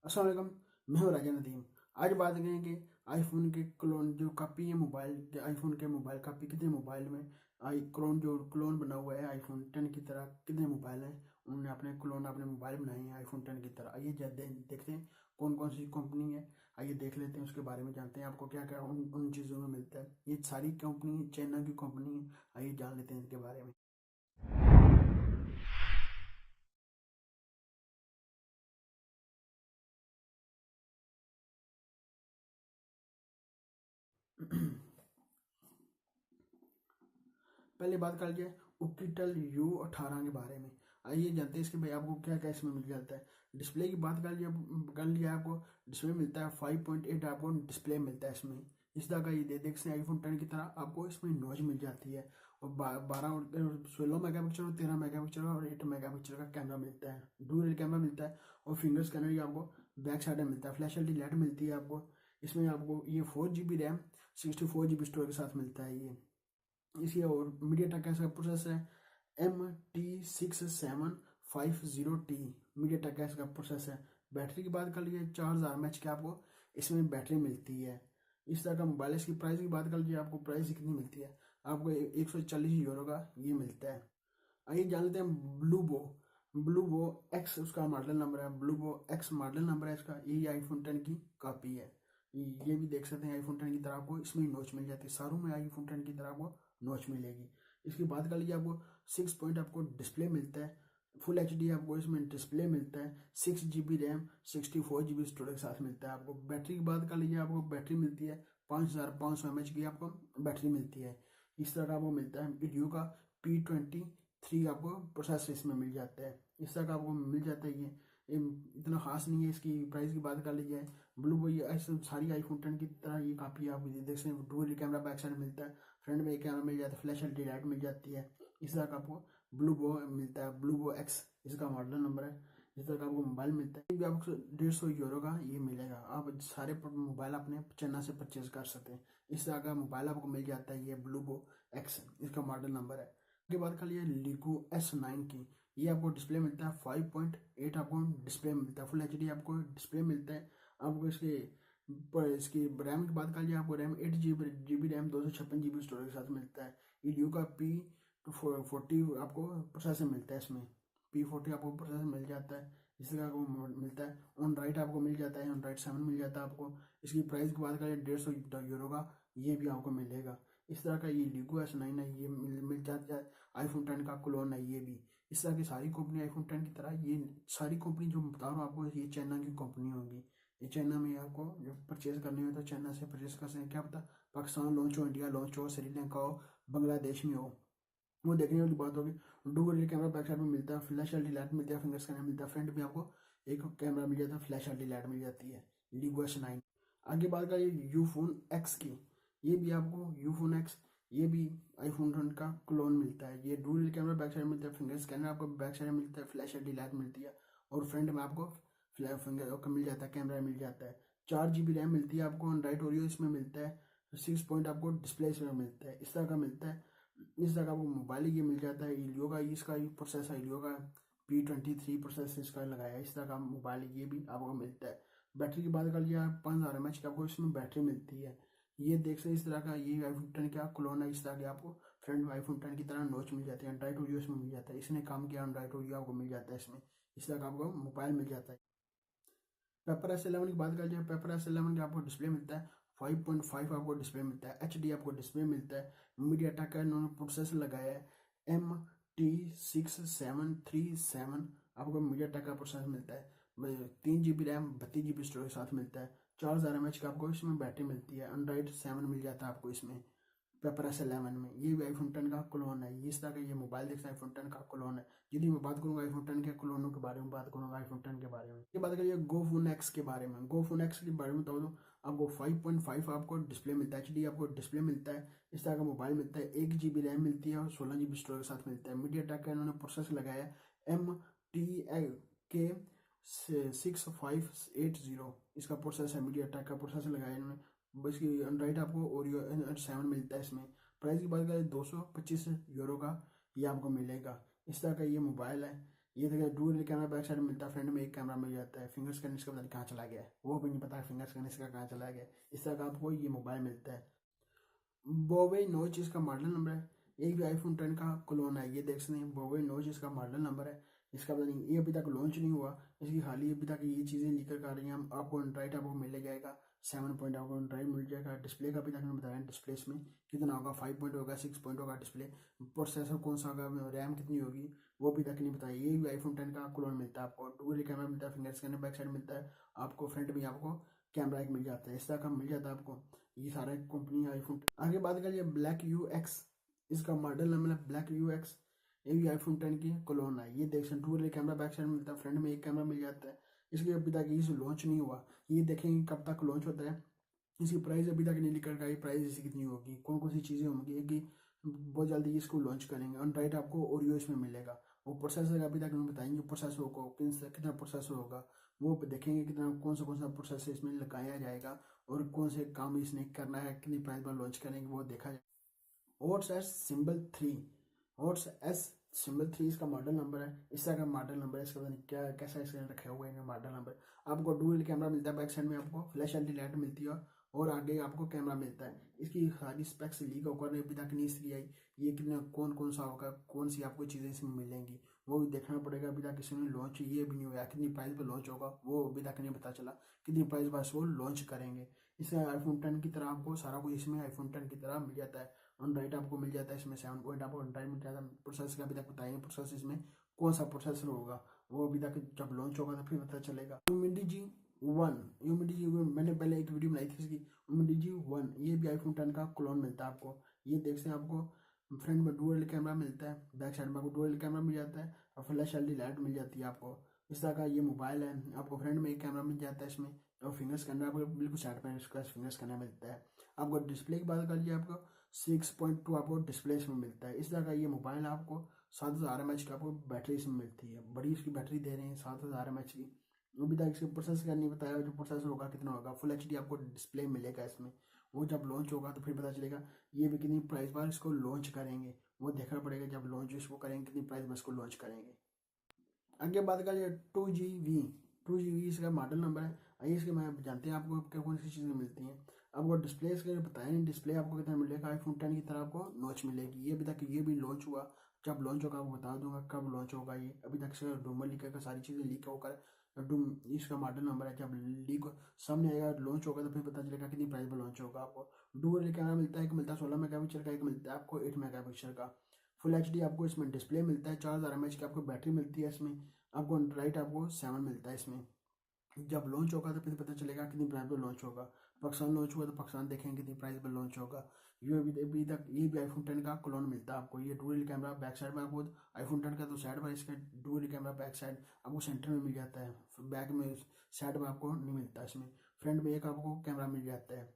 अस्सलाम वालेकुम। मैं हूँ राजा नदीम। आज बात करेंगे आईफोन के क्लोन जो कॉपी है मोबाइल के, आईफोन के मोबाइल कॉपी कितने मोबाइल में आई क्लोन जो क्लोन बना हुआ है आईफोन 10 की तरह कितने मोबाइल हैं उन्होंने अपने क्लोन अपने मोबाइल बनाए हैं आईफोन 10 की तरह। आइए देखते हैं कौन कौन सी कंपनी है। आइए देख लेते हैं, उसके बारे में जानते हैं आपको क्या क्या उन चीज़ों में मिलता है। ये सारी कंपनी चाइना की कंपनी है। आइए जान लेते हैं इनके बारे में। पहले बात कर लिया उकिटल U18 के बारे में। आइए जानते हैं इसके भाई आपको क्या क्या इसमें मिल जाता है। डिस्प्ले की बात कर लिया आपको डिस्प्ले मिलता है 5.8 आपको डिस्प्ले मिलता है इसमें। इस तरह का ये देख सकते हैं आईफोन 10 की तरह आपको इसमें नॉच मिल जाती है। और 16 मेगापिक्सल और 13 मेगापिक्सल और 8 मेगापिक्सल का कैमरा मिलता है। डुअल कैमरा मिलता है और फिंगर स्कैनर ही आपको बैक साइड में मिलता है। फ्लैश एलईडी लाइट मिलती है आपको। इसमें आपको ये 4 GB रैम 64 GB स्टोरेज के साथ मिलता है ये। इसी और मीडिया टेक का इसका प्रोसेस है MT6750T। मीडिया टेक का इसका प्रोसेस है। बैटरी की बात कर लीजिए 4000 mAh की आपको इसमें बैटरी मिलती है। इस तरह का मोबाइल। इसकी प्राइस की बात कर लीजिए आपको प्राइस कितनी मिलती है, आपको 140 यूरो का ये मिलता है। आइए जान लेते हैं ब्लूबो एक्स उसका मॉडल नंबर है। ब्लूबो एक्स मॉडल नंबर है इसका। यही आईफोन 10 की कॉपी है। ये भी देख सकते हैं आईफोन 10 की तरह आपको इसमें नोच मिल जाती है। सारों में आईफोन 10 की तरह आपको नोच मिलेगी। इसकी बात कर लीजिए आपको 6 पॉइंट आपको डिस्प्ले मिलता है। फुल HD आपको इसमें डिस्प्ले मिलता है। 6 GB रैम 64 GB स्टोरेज के साथ मिलता है आपको। बैटरी की बात कर लीजिए आपको बैटरी मिलती है 5500 mAh की आपको बैटरी मिलती है। इस तरह का आपको मिलता है। वीडियो का P23 आपको प्रोसेसर इसमें मिल जाता है। इस तरह का आपको मिल जाता है। ये इतना खास नहीं है। इसकी प्राइस की बात कर लीजिए ब्लू बॉय ऐसे सारी आईफोन 10 की तरह ये काफ़ी आप देख सकते हैं। डुअल कैमरा बैक साइड मिलता है। फ्रंट में एक कैमरा मिल जाता है। फ्लैश एलईडी लाइट मिल जाती है। इस तरह का आपको ब्लू बो मिलता है। ब्लू बो एक्स इसका मॉडल नंबर है। इस तरह का आपको मोबाइल मिलता है। ये भी आपको 150 यूरो का ये मिलेगा। आप सारे मोबाइल अपने चाइना से परचेज कर सकते हैं। इस तरह का मोबाइल आपको मिल जाता है। ये ब्लू बो एक्स इसका मॉडल नंबर है। उसके बाद कर लिए लिगो S9 की। ये आपको डिस्प्ले मिलता है 5.8 आपको डिस्प्ले मिलता है। फुल HD आपको डिस्प्ले मिलता है। आपको इसकी रैम की बात कर लिया आपको RAM 8 GB RAM 256 GB storage के साथ मिलता है। ईडियो का P40 आपको प्रोसेसर मिलता है इसमें। P40 आपको प्रोसेसर मिल जाता है। इस तरह आपको मिलता है। ऑन राइट आपको मिल जाता है। ऑन राइट 7 मिल जाता है आपको। इसकी प्राइस की बात करें 150 यूरो का ये भी आपको मिलेगा। इस तरह का ये लिगो S9 है। ये मिल जाता है। आईफोन 10 का क्लोन है ये भी। इस तरह की सारी कंपनी आईफोन 10 की तरह ये सारी कंपनी जो बता रहा हूँ आपको ये चाइना की कंपनी होगी। ये चाइना में आपको जो परचेज करने हो तो चाइना से परचेज कर सकते हैं। क्या पता पाकिस्तान लॉन्च हो, इंडिया लॉन्च हो, श्रीलंका हो, बांग्लादेश में हो, वो देखने वाली बात होगी। डुअल कैमरा बैक साइड में मिलता है। फ्लैश एलईडी लाइट मिलता है। फिंगर स्कैनर मिलता है। फ्रंट में आपको एक कैमरा मिल जाता है। फ्लैश एलईडी लाइट मिल जाती है। लिगो S9। आगे बात करिए यूफोन एक्स की। ये भी आपको यूफोन एक्स ये भी आईफोन 10 का क्लोन मिलता है। ये डुअल कैमरा बैक साइड मिलता है। फिंगर स्कैनर आपको बैक साइड मिलता है। फ्लैश एलईडी लाइट मिलती है और फ्रंट में आपको फिंगर का मिल जाता है। कैमरा मिल जाता है। 4 GB रैम मिलती है आपको। एंड्रॉइड ओरियो इसमें मिलता है। 6 पॉइंट आपको डिस्प्ले इसमें मिलता है। इस तरह का मिलता है। इस तरह का आपको मोबाइल ये मिल जाता है। इलियो का इसका प्रोसेसर इलियो का P23 प्रोसेसर इसका लगाया है। इस तरह का मोबाइल ये भी आपको मिलता है। बैटरी की बात कर लिया 5000 mAh की आपको इसमें बैटरी मिलती है। ये देख सकते इस तरह का ये आईफोन 10 का क्लोन है। इस तरह के आपको फ्रंट में आईफोन 10 की तरह नोच मिल जाती है। एंड्रॉइड ओरियो इसमें मिल जाता है। इसने काम किया एंड्रॉइड ओरियो आपको मिल जाता है इसमें। इस तरह का आपको मोबाइल मिल जाता है। पेपर S11 की बात कर लिया पेपर S11 का आपको डिस्प्ले मिलता है 5.5 आपको डिस्प्ले मिलता है। HD आपको डिस्प्ले मिलता है। मीडिया टेक का इन्होंने प्रोसेसर लगाया है MT6737 आपको मीडिया टेक का प्रोसेसर मिलता है। 3 GB रैम 32 GB स्टोरेज के साथ मिलता है। 4000 mAh का आपको इसमें बैटरी मिलती है। एंड्रॉइड 7 मिल जाता है आपको इसमें पेपर S11 में। ये भी आईफोन 10 का क्लोन है। इस तरह का ये मोबाइल देखता है आईफोन 10 का क्लोन है। यदि मैं बात करूंगा आईफोन 10 के क्लोनों के बारे में बात करूंगा आईफोन 10 के बारे में। ये बात करिए गोफोन एक्स के बारे में। गोफोन एक्स के बारे में बता दूँ आपको 5.5 आपको डिस्प्ले मिलता है। HD आपको डिस्प्ले मिलता है। इस तरह का मोबाइल मिलता है। 1 GB रैम मिलती है और 16 GB स्टोरेज के साथ मिलता है। मीडिया टेक का इन्होंने प्रोसेसर लगाया है MT के 6580 इसका प्रोसेसर है। मीडिया टेक का प्रोसेसर लगाया है इन्होंने। इसकी एंड्रॉइड आपको ओरियो 7 मिलता है इसमें। प्राइस की बात करें 225 यूरो का ये आपको मिलेगा। इस तरह का ये मोबाइल है। ये देखिए डुअल कैमरा बैक साइड मिलता है, फ्रंट में एक कैमरा मिल जाता है। फिंगर स्कैन इसका पता नहीं कहाँ चला गया है, वो भी नहीं पता फिंगर स्कैन इसका कहाँ चला गया है। इस तरह का आपको ये मोबाइल मिलता है। बोवे नोच इसका मॉडल नंबर है। एक भी आईफोन 10 का क्लोन है, ये देख सकते हैं बोवे नोच इसका मॉडल नंबर है। इसका पता नहीं, ये अभी तक लॉन्च नहीं हुआ, इसकी खाली अभी तक ये चीज़ें निकल कर आ रही हैं। आपको एंड्रॉइड आपको मिल जाएगा 7 पॉइंट, आपको एंड्रॉइड मिल जाएगा। डिस्प्ले का अभी तक मैंने बताया, डिस्प्ले इसमें कितना होगा, 5 पॉइंट होगा, 6 पॉइंट होगा डिस्प्ले। प्रोसेसर कौन सा होगा, रैम कितनी होगी, वो अभी तक नहीं बताया। ये भी आईफोन 10 का क्लोन मिलता है आपको। डुअल कैमरा मिलता है, फिंगर स्कैनर बैक साइड मिलता है आपको, फ्रंट भी आपको कैमरा एक मिल जाता है। इस तरह का मिल जाता है आपको। ये सारा कंपनी आईफोन। आगे बात करिए ब्लैक यू एक्स, इसका मॉडल नंबर है ब्लैक यू एक्स। ये भी आईफोन 10 की क्लोन है। ये देख सकते डुअल कैमरा बैक साइड मिलता है, फ्रंट में एक कैमरा मिल जाता है। इसलिए अभी तक ये लॉन्च नहीं हुआ, ये देखेंगे कब तक लॉन्च होता है। इसकी प्राइस अभी तक नहीं निकल गई, प्राइस इसकी कितनी होगी, कौन कौन सी चीज़ें होंगी कि बहुत जल्दी इसको लॉन्च करेंगे। एंड्रॉइड आपको ओरियो इसमें मिलेगा। वो प्रोसेसर अभी तक हमें बताएंगे प्रोसेसर को कितना प्रोसेसर होगा, वो देखेंगे कितना कौन सा प्रोसेसर इसमें लगाया जाएगा और कौन से काम इसने करना है, कितनी प्राइस पर लॉन्च करेंगे वो देखा जाए। Oats S symbol 3, oats S symbol 3 इसका मॉडल नंबर है। इस तरह का मॉडल नंबर है, इसका पता नहीं क्या कैसा इसने रखा हुआ है मॉडल नंबर। आपको डुअल कैमरा मिलता है, बैक साइड में आपको फ्लैश एलईडी लाइट मिलती है और आगे आपको कैमरा मिलता है। इसकी सारी स्पेक्स लीक होकर अभी तक नहीं इसकी आई, ये कितना कौन सा होगा, कौन सी आपको चीज़ें इसमें मिलेंगी वो भी देखना पड़ेगा। अभी तक इसमें लॉन्च ये भी नहीं हुआ, कितनी प्राइस पर लॉन्च होगा वो अभी तक नहीं पता चला, कितनी प्राइस बस वो लॉन्च करेंगे। इसमें आईफोन 10 की तरह आपको सारा कुछ इसमें आईफोन 10 की तरह मिल जाता है। एंड्रॉइड आपको मिल जाता है इसमें 7 पॉइंट, आपको एंड्रॉइड मिल जाता है। प्रोसेसर का अभी तक बताएंगे प्रोसेसर इसमें कौन सा प्रोसेसर होगा, वो अभी तक जब लॉन्च होगा तो फिर पता चलेगा। ह्यूमिडी जी 1, ह्यूमिडी जी मैंने पहले एक वीडियो बनाई थी इसकी। ह्यूमिडी जी 1 ये भी आईफोन 10 का क्लोन मिलता है आपको। ये देख सकते हैं आपको फ्रंट में डुअल कैमरा मिलता है, बैक साइड में आपको डुअल कैमरा मिल जाता है और फ्लैश एलईडी लाइट मिल जाती है आपको। इस तरह का ये मोबाइल है। आपको फ्रंट में एक कैमरा मिल जाता है इसमें और फिंगर स्कैनर आपको बिल्कुल साइड पर इसका फिंगर स्कैनर मिलता है। आपको डिस्प्ले की बात कर लीजिए, आपको 6.2 आपको डिस्प्ले इसमें मिलता है। इस तरह का ये मोबाइल आपको 7000 mAh की आपको बैटरी इसमें मिलती है, बड़ी इसकी बैटरी दे रहे हैं 7000 mAh की। अभी तक इसके प्रोसेसर का नहीं बताया, जो प्रोसेसर होगा कितना होगा। फुल एचडी आपको डिस्प्ले मिलेगा इसमें, वो जब लॉन्च होगा तो फिर पता चलेगा ये भी कितनी प्राइस पर इसको लॉन्च करेंगे, वो देखना पड़ेगा जब लॉन्च इसको करेंगे कितनी प्राइस पर इसको लॉन्च करेंगे। आगे बात करिए 2GB, 2GB इसका मॉडल नंबर है। आइए इसके मैं जानते हैं आपको क्या कौन सी चीज़ें मिलती हैं। आपको डिस्प्ले इसके बताया नहीं, डिस्प्ले आपको कितना मिलेगा, आईफोन 10 की तरह आपको नॉच मिलेगी। ये अभी तक ये भी लॉन्च हुआ, जब लॉन्च होगा आपको बता दूंगा कब लॉन्च होगा। ये अभी तक से डूमर लीक का सारी चीज़ें लीक होकर इसका मॉडल नंबर है, जब लीक सामने आएगा लॉन्च होगा तो फिर पता चलेगा कितनी प्राइस पर लॉन्च होगा। आपको डुअल कैमरा मिलता है, एक मिलता है 16 मेगापिक्सल का, एक मिलता है आपको 8 मेगापिक्सल का। फुल एचडी आपको इसमें डिस्प्ले मिलता है, 4000 mAh की आपको बैटरी मिलती है इसमें। आपको एंड्रॉइड आपको 7 मिलता है इसमें। जब लॉन्च होगा तो फिर पता चलेगा कितनी प्राइस पर लॉन्च होगा। पाकिस्तान लॉन्च हुआ तो पाकिस्तान देखेंगे कितनी प्राइस पर लॉन्च होगा। ये अभी तक ये भी आईफोन 10 का क्लोन मिलता है आपको। ये डुअल कैमरा बैक साइड में आपको आईफोन 10 का तो साइड पर, इसका डुअल कैमरा बैक साइड आपको सेंटर में मिल जाता है, बैक में साइड में आपको नहीं मिलता इसमें। फ्रंट में एक आपको कैमरा मिल जाता है।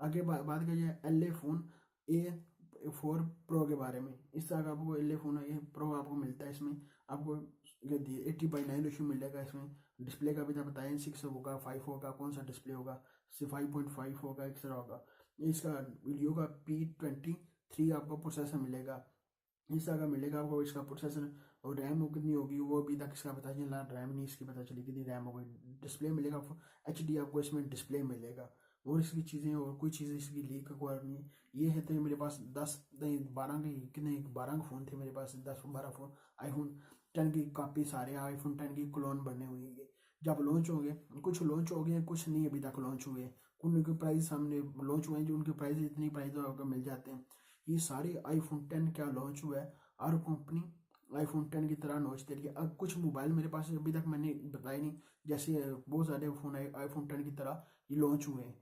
आगे बात करिए LA फ़ोन A4 प्रो के बारे में। इस तरह का आपको LA फ़ोन A प्रो आपको मिलता है इसमें। आपको 80/9 रेशियो मिलेगा इसमें। डिस्प्ले का भी तो बताएं 6 होगा 5 होगा, कौन सा डिस्प्ले होगा, 5.5 होगा, इस तरह होगा। इसका वीडियो का P23 आपको प्रोसेसर मिलेगा, इस तरह का मिलेगा आपको इसका प्रोसेसर। और रैम कितनी होगी वो अभी तक इसका पता चला, रैम नहीं इसकी पता चली कितनी रैम होगी। डिस्प्ले मिलेगा HD आपको इसमें डिस्प्ले मिलेगा। और इसकी चीज़ें और कोई चीज़ें इसकी लीक हुआ नहीं। ये है तो मेरे पास 10 नहीं 12 के कितने 12 फ़ोन थे मेरे पास, 10-12 फ़ोन आईफोन 10 की काफ़ी सारे आईफोन 10 की क्लोन बनने हुए हैं। जब लॉन्च होंगे, कुछ लॉन्च हो गए, कुछ नहीं अभी तक लॉन्च हुए। उनके प्राइस सामने लॉन्च हुए हैं जो उनके प्राइस इतनी प्राइस आपको मिल जाते हैं। ये सारे आईफोन 10 क्या लॉन्च हुआ है और कंपनी आईफोन 10 की तरह लॉन्च दे रही है। अब कुछ मोबाइल मेरे पास अभी तक मैंने बताया नहीं, जैसे बहुत सारे फ़ोन आईफोन 10 की तरह ये लॉन्च हुए हैं,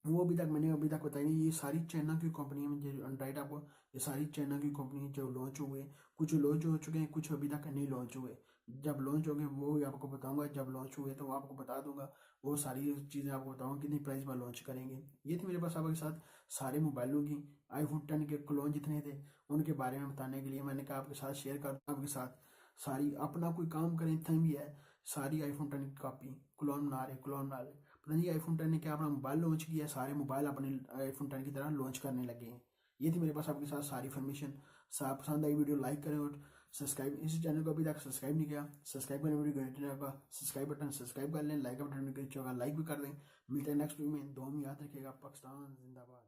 वो मैंने अभी तक बताई नहीं। ये सारी चाइना की कंपनी है, जो एंड्रॉइड आपको ये सारी चाइना की कंपनी जो लॉन्च हुए, कुछ लॉन्च हो चुके हैं, कुछ अभी तक नहीं लॉन्च हुए। जब लॉन्च होंगे वो भी आपको बताऊंगा, जब लॉन्च हुए तो आपको बता दूंगा, वो सारी चीज़ें आपको बताऊंगा कितनी प्राइस पर लॉन्च करेंगे। ये थी मेरे पास आपके साथ सारे मोबाइलों की आईफोन 10 के क्लोन जितने थे उनके बारे में बताने के लिए मैंने कहा आपके साथ शेयर कर आपके साथ। सारी अपना कोई काम करें इतना भी है, सारी आईफोन 10 की कॉपी क्लोन बना रहे। पता नहीं आईफोन 10 ने क्या अपना मोबाइल लॉन्च किया, सारे मोबाइल अपने आईफोन 10 की तरह लॉन्च करने लगे हैं। ये थी मेरे पास आपके साथ सारी इन्फॉर्मेशन। पसंद आई वीडियो लाइक करें और सब्सक्राइब, इस चैनल को अभी तक सब्सक्राइब नहीं किया, सब्सक्राइब करने में घंटे होगा, सब्सक्राइब बटन सब्सक्राइब कर लें, लाइक का बटन नीचे होगा, लाइक भी कर दें। मिलते हैं नेक्स्ट वीडियो में, दुआ में याद रखिएगा। पाकिस्तान जिंदाबाद।